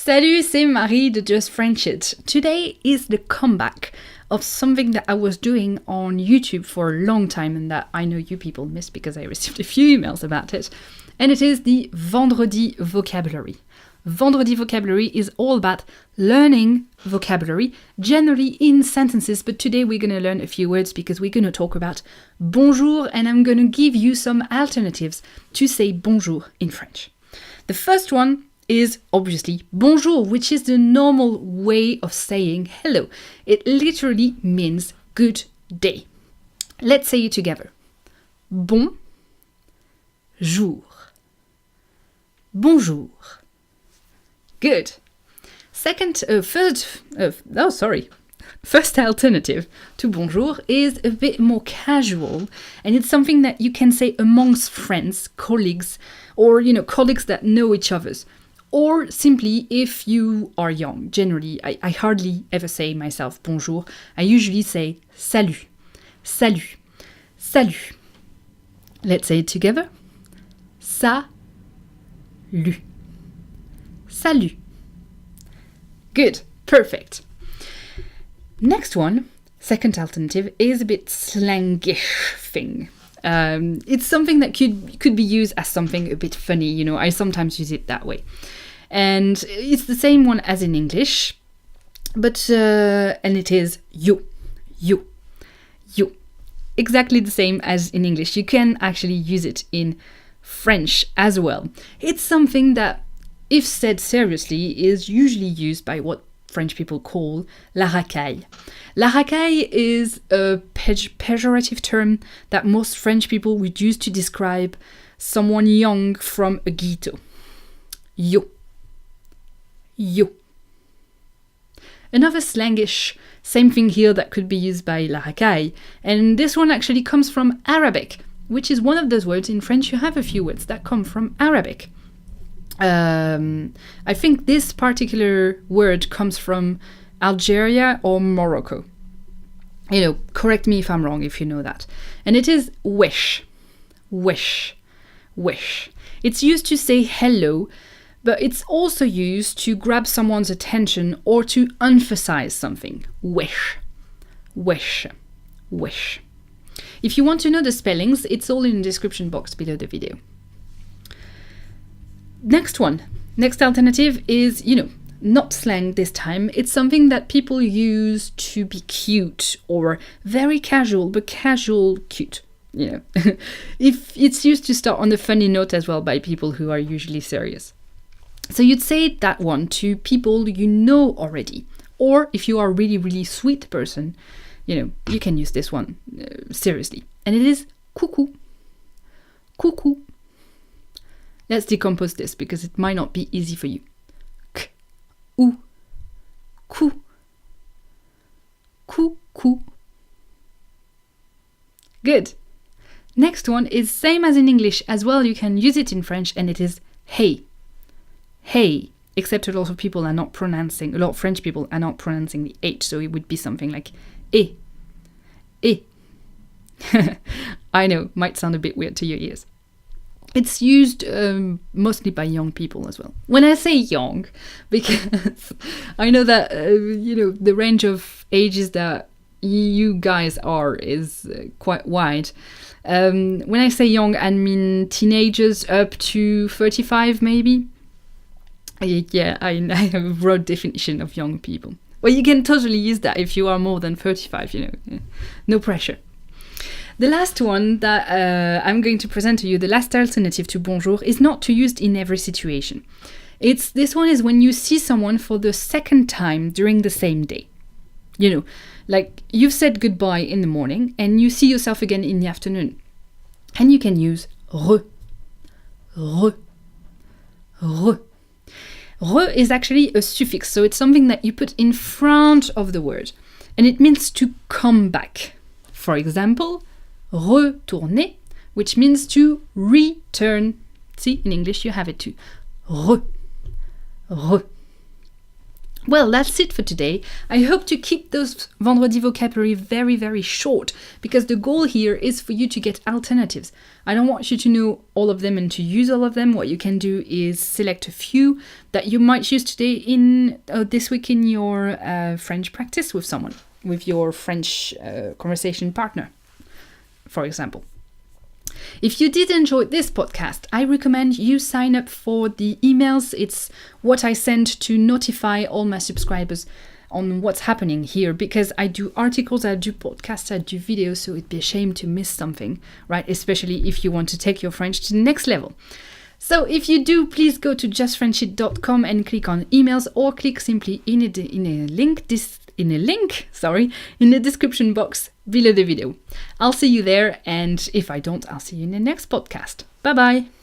Salut, c'est Marie de Just French It. Today is the comeback of something that I was doing on YouTube for a long time and that I know you people missed because I received a few emails about it. And it is the Vendredi vocabulary. Vendredi vocabulary is all about learning vocabulary, generally in sentences, but today we're going to learn a few words because we're going to talk about bonjour and I'm going to give you some alternatives to say bonjour in French. The first one is obviously bonjour, which is the normal way of saying hello. It literally means good day. Let's say it together. Bon jour. Bonjour. Good. First alternative to bonjour is a bit more casual, and it's something that you can say amongst friends, colleagues, or colleagues that know each other's. Or simply if you are young. Generally, I hardly ever say myself bonjour. I usually say salut, salut, salut. Let's say it together. Salut, salut. Good, perfect. Next one, second alternative, is a bit slangish thing. It's something that could be used as something a bit funny, I sometimes use it that way. And it's the same one as in English, but and it is you. Exactly the same as in English. You can actually use it in French as well. It's something that, if said seriously, is usually used by what French people call la racaille. La racaille is a pejorative term that most French people would use to describe someone young from a ghetto. You. Another slangish, same thing here that could be used by la racaille, and this one actually comes from Arabic, which is one of those words. In French you have a few words that come from Arabic. I think this particular word comes from Algeria or Morocco. Correct me if I'm wrong if you know that. And it is wesh. It's used to say hello, but it's also used to grab someone's attention or to emphasize something. Wesh. If you want to know the spellings, it's all in the description box below the video. Next alternative is, not slang this time. It's something that people use to be cute or very casual, but casual cute. If it's used to start on a funny note as well by people who are usually serious. So you'd say that one to people you know already. Or if you are a really, really sweet person, you can use this one seriously. And it is coucou. Coucou. Let's decompose this because it might not be easy for you. K, ou, cou, coucou. Good. Next one is same as in English as well. You can use it in French, and it is hey. Hey. Except a lot of French people are not pronouncing the H, so it would be something like eh. I know, might sound a bit weird to your ears. It's used mostly by young people as well. When I say young, because I know that, the range of ages that you guys are is quite wide. When I say young, I mean teenagers up to 35 maybe. Yeah, I have a broad definition of young people. Well, you can totally use that if you are more than 35, no pressure. The last one that I'm going to present to you, the last alternative to bonjour, is not to use in every situation. This one is when you see someone for the second time during the same day. Like you've said goodbye in the morning and you see yourself again in the afternoon. And you can use re. Re is actually a suffix, so it's something that you put in front of the word. And it means to come back. For example, retourner, which means to return. See, in English you have it too. Re. Well, that's it for today. I hope to keep those Vendredi vocabulary very, very short, because the goal here is for you to get alternatives. I don't want you to know all of them and to use all of them. What you can do is select a few that you might use today this week in your French practice with someone, with your French conversation partner, for example. If you did enjoy this podcast, I recommend you sign up for the emails. It's what I send to notify all my subscribers on what's happening here, because I do articles, I do podcasts, I do videos, so it'd be a shame to miss something, right? Especially if you want to take your French to the next level. So if you do, please go to justfrenchit.com and click on emails, or click simply in a link in the description box below the video. I'll see you there, and if I don't, I'll see you in the next podcast. Bye bye.